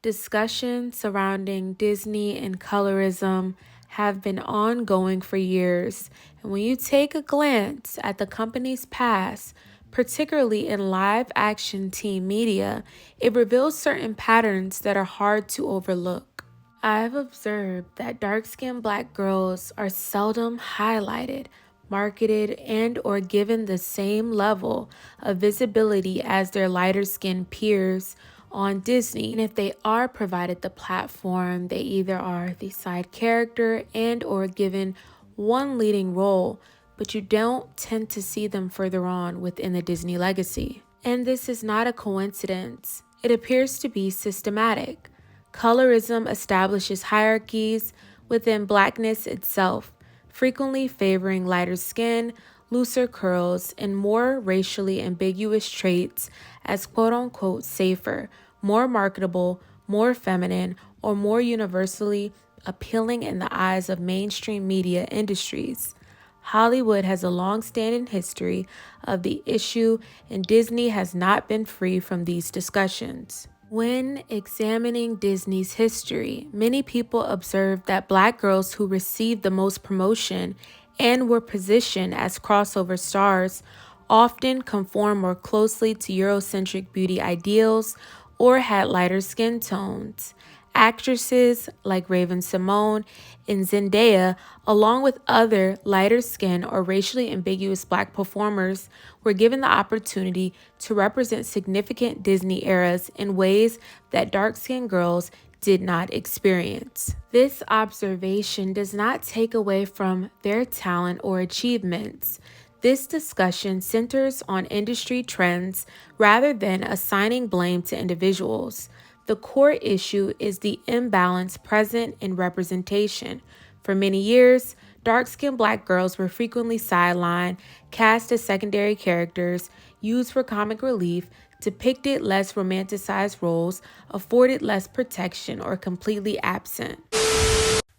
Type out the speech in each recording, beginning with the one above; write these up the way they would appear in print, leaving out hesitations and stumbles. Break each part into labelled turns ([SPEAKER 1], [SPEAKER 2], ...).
[SPEAKER 1] Discussions surrounding Disney and colorism have been ongoing for years, and when you take a glance at the company's past, particularly in live action teen media, it reveals certain patterns that are hard to overlook. I've observed that dark-skinned black girls are seldom highlighted, marketed, and or given the same level of visibility as their lighter-skinned peers on Disney. And if they are provided the platform, they either are the side character and or given one leading role, but you don't tend to see them further on within the Disney legacy. And this is not a coincidence. It appears to be systematic. Colorism establishes hierarchies within blackness itself, frequently favoring lighter skin, looser curls, and more racially ambiguous traits as quote-unquote safer, more marketable, more feminine, or more universally appealing in the eyes of mainstream media industries. Hollywood has a long-standing history of the issue, and Disney has not been free from these discussions. When examining Disney's history, many people observed that black girls who received the most promotion and were positioned as crossover stars often conform more closely to Eurocentric beauty ideals or had lighter skin tones. Actresses like Raven-Symoné and Zendaya, along with other lighter skin or racially ambiguous black performers, were given the opportunity to represent significant Disney eras in ways that dark-skinned girls did not experience. This observation does not take away from their talent or achievements. This discussion centers on industry trends rather than assigning blame to individuals. The core issue is the imbalance present in representation. For many years, dark-skinned black girls were frequently sidelined, cast as secondary characters, used for comic relief, depicted less romanticized roles, afforded less protection, or completely absent.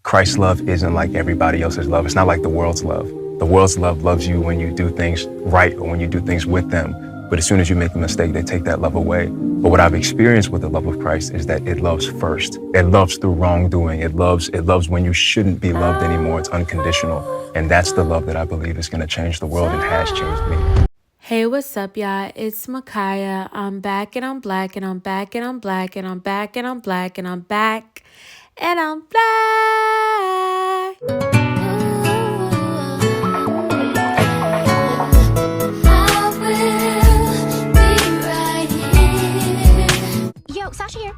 [SPEAKER 2] Christ's love isn't like everybody else's love. It's not like the world's love. The world's love loves you when you do things right or when you do things with them. But as soon as you make a mistake, they take that love away. But what I've experienced with the love of Christ is that it loves first. It loves through wrongdoing. It loves when you shouldn't be loved anymore. It's unconditional. And that's the love that I believe is going to change the world and has changed me.
[SPEAKER 1] Hey, what's up, y'all? It's Micaiah. I'm back and I'm black and I'm back and I'm black and I'm back and I'm black and I'm back and I'm black.
[SPEAKER 3] Sasha here.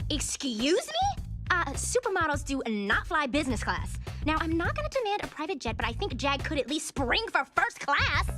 [SPEAKER 3] Excuse me? Supermodels do not fly business class. Now, I'm not going to demand a private jet, but I think Jag could at least spring for first class.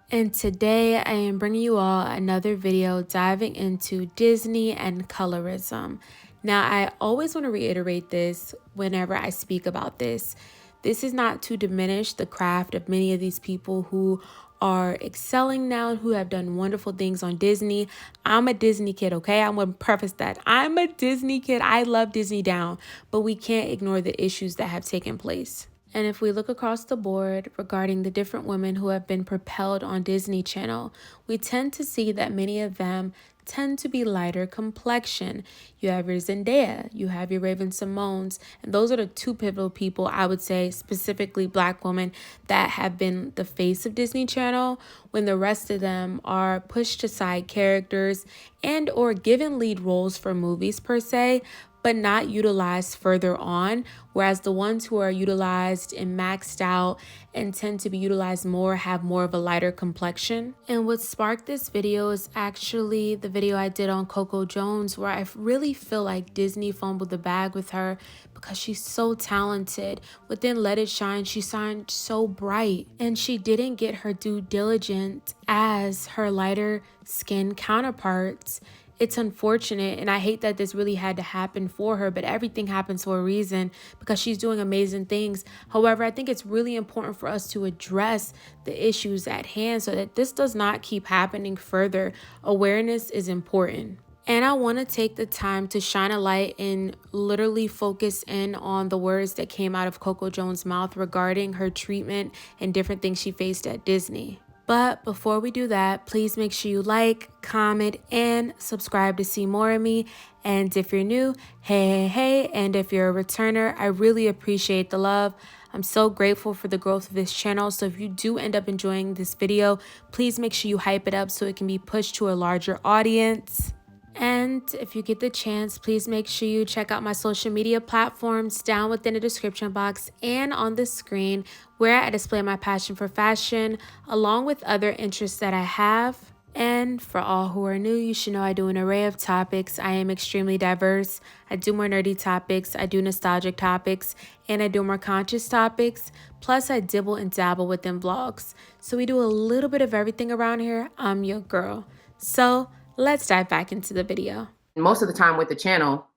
[SPEAKER 1] And today I am bringing you all another video diving into Disney and colorism. Now, I always want to reiterate this whenever I speak about this. This is not to diminish the craft of many of these people who are excelling now and who have done wonderful things on Disney. I'm a Disney kid, okay? I'm going to preface that. I'm a Disney kid. I love Disney down, but we can't ignore the issues that have taken place. And if we look across the board regarding the different women who have been propelled on Disney Channel, we tend to see that many of them tend to be lighter complexion. You have your Zendaya, you have your Raven-Symoné, and those are the two pivotal people, I would say, specifically black women that have been the face of Disney Channel, when the rest of them are pushed to side characters and or given lead roles for movies per se, but not utilized further on, whereas the ones who are utilized and maxed out and tend to be utilized more have more of a lighter complexion. And what sparked this video is actually the video I did on Coco Jones, where I really feel like Disney fumbled the bag with her because she's so talented. Within Let It Shine, she shined so bright, and she didn't get her due diligence as her lighter skin counterparts. It's unfortunate, and I hate that this really had to happen for her, but everything happens for a reason because she's doing amazing things. However, I think it's really important for us to address the issues at hand so that this does not keep happening further. Awareness is important. And I want to take the time to shine a light and literally focus in on the words that came out of Coco Jones' mouth regarding her treatment and different things she faced at Disney. But before we do that, please make sure you like, comment, and subscribe to see more of me. And if you're new, hey. And if you're a returner, I really appreciate the love. I'm so grateful for the growth of this channel. So if you do end up enjoying this video, please make sure you hype it up so it can be pushed to a larger audience. And if you get the chance, please make sure you check out my social media platforms down within the description box and on the screen, where I display my passion for fashion along with other interests that I have. And for all who are new, you should know I do an array of topics. I am extremely diverse. I do more nerdy topics, I do nostalgic topics, and I do more conscious topics. Plus, I dibble and dabble within vlogs. So we do a little bit of everything around here. I'm your girl. So let's dive back into the video.
[SPEAKER 4] Most of the time with the channel,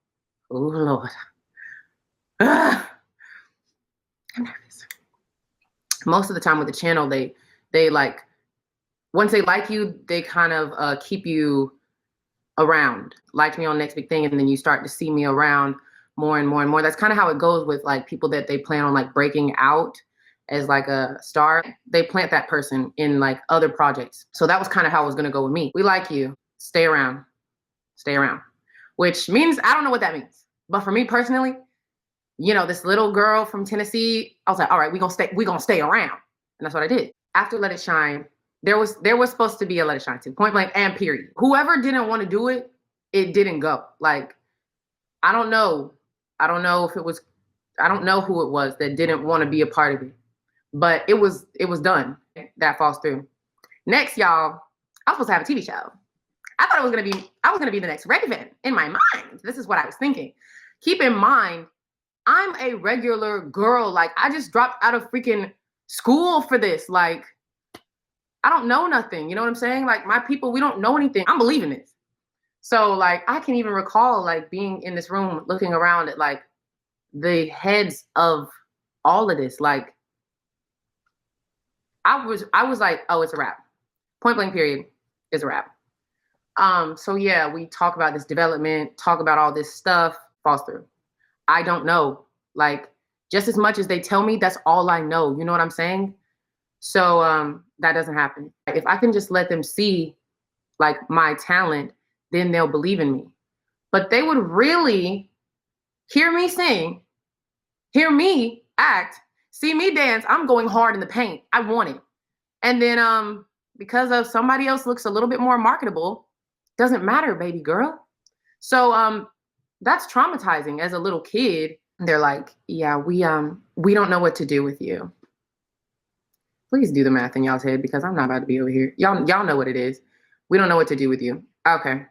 [SPEAKER 4] oh Lord, I'm nervous. Most of the time with the channel, they like, once they like you, they kind of keep you around. Like me on Next Big Thing, and then you start to see me around more and more and more. That's kind of how it goes with like people that they plan on like breaking out as like a star. They plant that person in like other projects. So that was kind of how it was gonna go with me. We like you, stay around, which means, I don't know what that means. But for me personally, you know, this little girl from Tennessee, I was like, all right, we're gonna stay around. And that's what I did. After Let It Shine, there was supposed to be a Let It Shine too, point blank and period. Whoever didn't want to do it, it didn't go. Like, I don't know if it was, I don't know who it was that didn't want to be a part of it, but it was done. That falls through. Next, y'all, I was supposed to have a TV show. I thought I was gonna be the next Raven in my mind. This is what I was thinking. Keep in mind, I'm a regular girl. Like, I just dropped out of freaking school for this. Like, I don't know nothing. You know what I'm saying? Like, my people, we don't know anything. I'm believing this. So like, I can even recall like being in this room looking around at like the heads of all of this. Like, I was like, oh, it's a wrap. Point blank period, is a wrap. So yeah, we talk about this development, talk about all this stuff, falls through. I don't know. Like, just as much as they tell me, that's all I know. You know what I'm saying? So that doesn't happen. If I can just let them see like my talent, then they'll believe in me. But they would really hear me sing, hear me act, see me dance. I'm going hard in the paint. I want it. And then because of somebody else looks a little bit more marketable, doesn't matter, baby girl. So that's traumatizing as a little kid. They're like, yeah, we don't know what to do with you. Please do the math in y'all's head, because I'm not about to be over here. Y'all know what it is. We don't know what to do with you. Okay.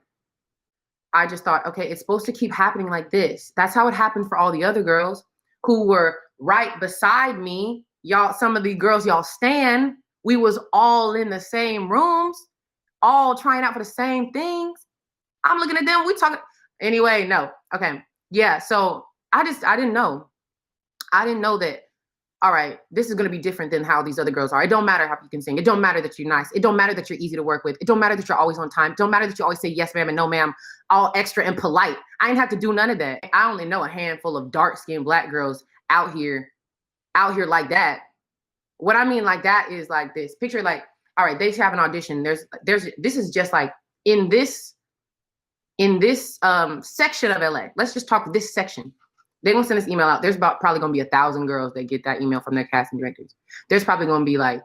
[SPEAKER 4] I just thought, okay, it's supposed to keep happening like this. That's how it happened for all the other girls who were right beside me. Y'all, some of the girls y'all stan, we was all in the same rooms, all trying out for the same things. I'm looking at them, we talking. Anyway, no. Okay. Yeah, so I didn't know. I didn't know that, all right, this is going to be different than how these other girls are. It don't matter how you can sing. It don't matter that you're nice. It don't matter that you're easy to work with. It don't matter that you're always on time. It don't matter that you always say yes, ma'am, and no, ma'am, all extra and polite. I didn't have to do none of that. I only know a handful of dark-skinned Black girls out here like that. What I mean like that is like this. Picture like, all right, they have an audition. This is just like in this section of LA. Let's just talk this section. They're gonna send this email out. There's probably gonna be 1,000 girls that get that email from their casting directors. There's probably gonna be like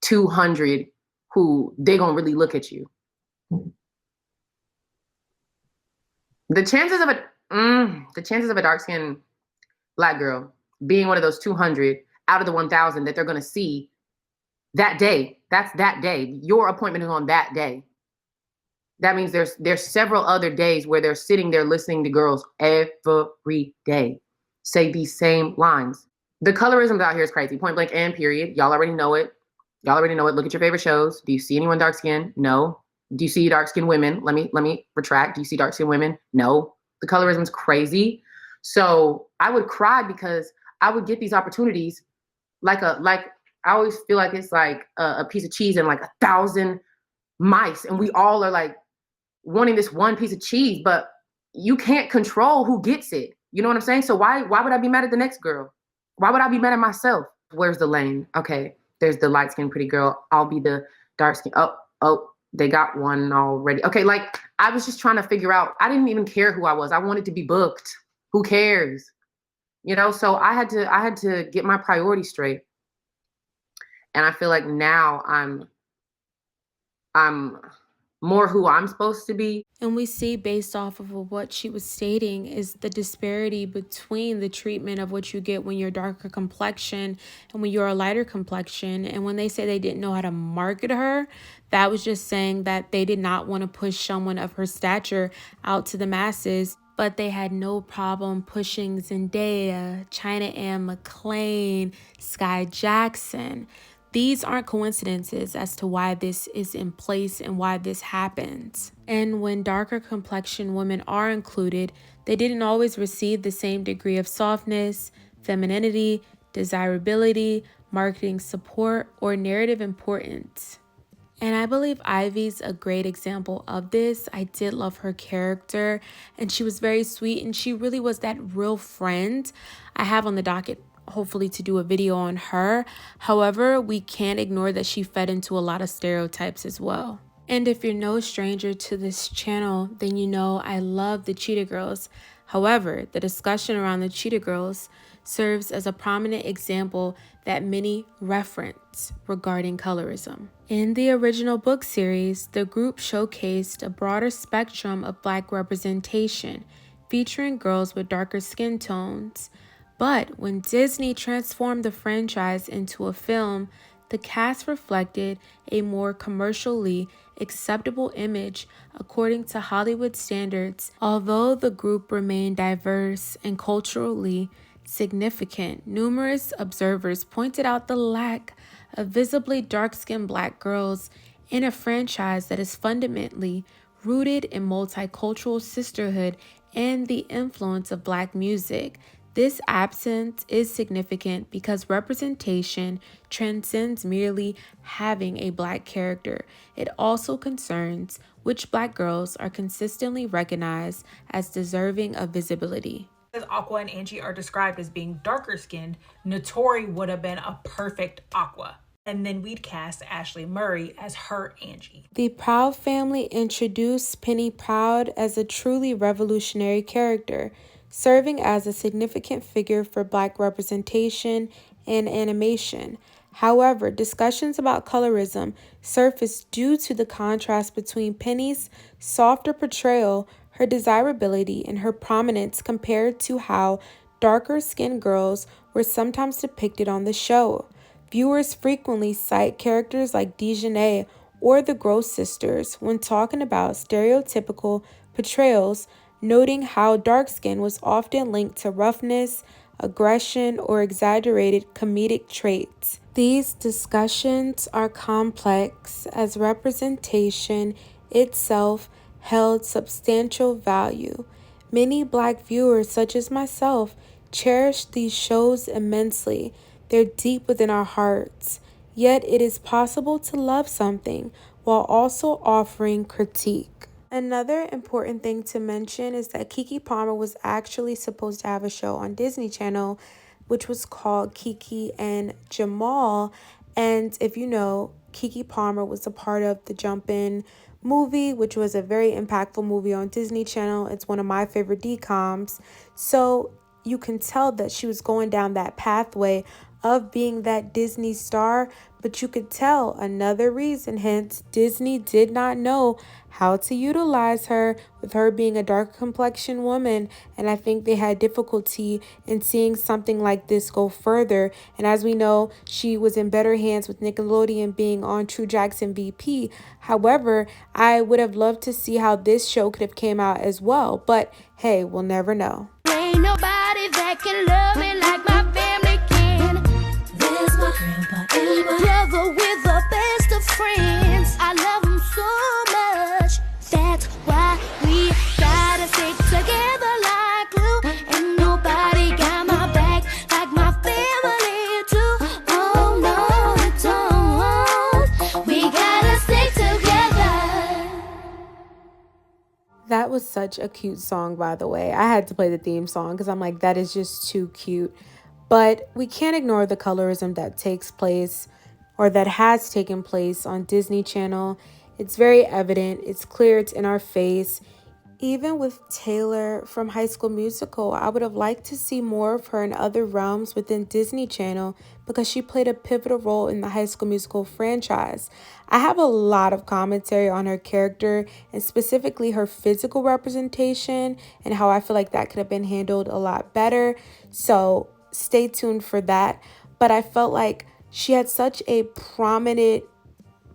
[SPEAKER 4] 200 who they gonna really look at you. The chances of a dark-skinned Black girl being one of those 200 out of the 1,000 that they're gonna see that day. That's that day. Your appointment is on that day. That means there's several other days where they're sitting there listening to girls every day say these same lines. The colorism out here is crazy. Point blank and period. Y'all already know it. Look at your favorite shows. Do you see anyone dark skinned? No. Do you see dark skinned women? Let me retract. Do you see dark skinned women? No. The colorism is crazy. So I would cry because I would get these opportunities like I always feel like it's like a piece of cheese and like 1,000 mice, and we all are like wanting this one piece of cheese, but you can't control who gets it. You know what I'm saying? So why would I be mad at the next girl? Why would I be mad at myself? Where's the lane? Okay, there's the light-skinned pretty girl. I'll be the dark-skinned. Oh, They got one already. Okay, like I was just trying to figure out. I didn't even care who I was. I wanted to be booked. Who cares? You know, so I had to get my priorities straight. And I feel like now I'm more who I'm supposed to be.
[SPEAKER 1] And we see, based off of what she was stating, is the disparity between the treatment of what you get when you're darker complexion and when you're a lighter complexion. And when they say they didn't know how to market her, that was just saying that they did not want to push someone of her stature out to the masses. But they had no problem pushing Zendaya, China Anne McClain, Sky Jackson. These aren't coincidences as to why this is in place and why this happens. And when darker complexion women are included, they didn't always receive the same degree of softness, femininity, desirability, marketing support, or narrative importance. And I believe Ivy's a great example of this. I did love her character, and she was very sweet, and she really was that real friend. I have on the docket, hopefully, to do a video on her. However, we can't ignore that she fed into a lot of stereotypes as well. And if you're no stranger to this channel, then you know I love the Cheetah Girls. However, the discussion around the Cheetah Girls serves as a prominent example that many reference regarding colorism. In the original book series, the group showcased a broader spectrum of Black representation, featuring girls with darker skin tones. But when Disney transformed the franchise into a film, the cast reflected a more commercially acceptable image according to Hollywood standards. Although the group remained diverse and culturally significant, numerous observers pointed out the lack of visibly dark-skinned Black girls in a franchise that is fundamentally rooted in multicultural sisterhood and the influence of Black music. This absence is significant because representation transcends merely having a Black character. It also concerns which Black girls are consistently recognized as deserving of visibility.
[SPEAKER 5] As Aqua and Angie are described as being darker skinned, Notori would have been a perfect Aqua. And then we'd cast Ashley Murray as her Angie.
[SPEAKER 1] The Proud family introduced Penny Proud as a truly revolutionary character, serving as a significant figure for Black representation and animation. However, discussions about colorism surfaced due to the contrast between Penny's softer portrayal, her desirability, and her prominence compared to how darker-skinned girls were sometimes depicted on the show. Viewers frequently cite characters like Dejanay or the Gross Sisters when talking about stereotypical portrayals, noting how dark skin was often linked to roughness, aggression, or exaggerated comedic traits. These discussions are complex as representation itself held substantial value. Many Black viewers, such as myself, cherish these shows immensely. They're deep within our hearts. Yet it is possible to love something while also offering critique. Another important thing to mention is that Keke Palmer was actually supposed to have a show on Disney Channel, which was called Keke and Jamal. And if you know, Keke Palmer was a part of the Jump In movie, which was a very impactful movie on Disney Channel. It's one of my favorite DComs. So you can tell that she was going down that pathway of being that Disney star, but you could tell another reason, hence Disney did not know how to utilize her with her being a dark complexion woman, and I think they had difficulty in seeing something like this go further. And as we know, she was in better hands with Nickelodeon being on True Jackson VP. However, I would have loved to see how this show could have came out as well, but hey, we'll never know.
[SPEAKER 3] Ain't nobody that can love me like my family can. There's my grandpa, brother with the best of friends. I love him so much. That's why we gotta stick together like glue. Ain't nobody got my back like my family do. Oh no, it don't. We gotta stick together.
[SPEAKER 1] That was such a cute song, by the way. I had to play the theme song because I'm like, that is just too cute. But we can't ignore the colorism that takes place or that has taken place on Disney Channel. It's very evident, it's clear, it's in our face. Even with Taylor from High School Musical, I would have liked to see more of her in other realms within Disney Channel because she played a pivotal role in the High School Musical franchise. I have a lot of commentary on her character and specifically her physical representation and how I feel like that could have been handled a lot better. So stay tuned for that. But I felt like she had such a prominent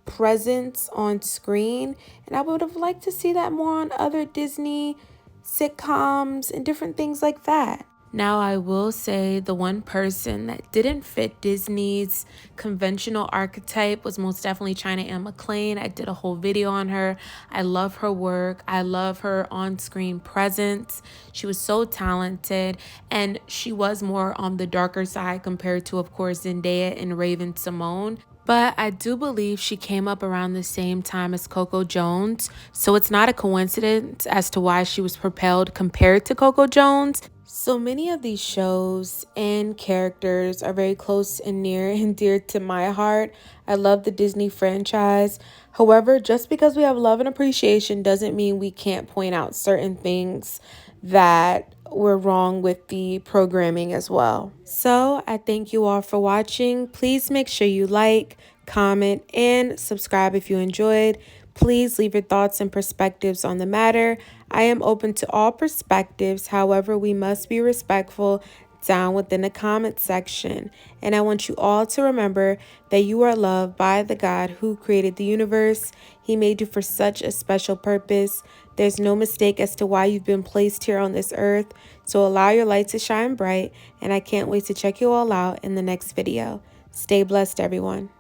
[SPEAKER 1] presence on screen, and I would have liked to see that more on other Disney sitcoms and different things like that. Now, I will say the one person that didn't fit Disney's conventional archetype was most definitely China Anne McClain. I did a whole video on her. I love her work. I love her on-screen presence. She was so talented, and she was more on the darker side compared to, of course, Zendaya and Raven Simone. But I do believe she came up around the same time as Coco Jones, so it's not a coincidence as to why she was propelled compared to Coco Jones. So many of these shows and characters are very close and near and dear to my heart. I love the Disney franchise. However, just because we have love and appreciation doesn't mean we can't point out certain things that were wrong with the programming as well. So I thank you all for watching. Please make sure you like, comment, and subscribe if you enjoyed. Please leave your thoughts and perspectives on the matter. I am open to all perspectives. However, we must be respectful down within the comment section. And I want you all to remember that you are loved by the God who created the universe. He made you for such a special purpose. There's no mistake as to why you've been placed here on this earth. So allow your light to shine bright. And I can't wait to check you all out in the next video. Stay blessed, everyone.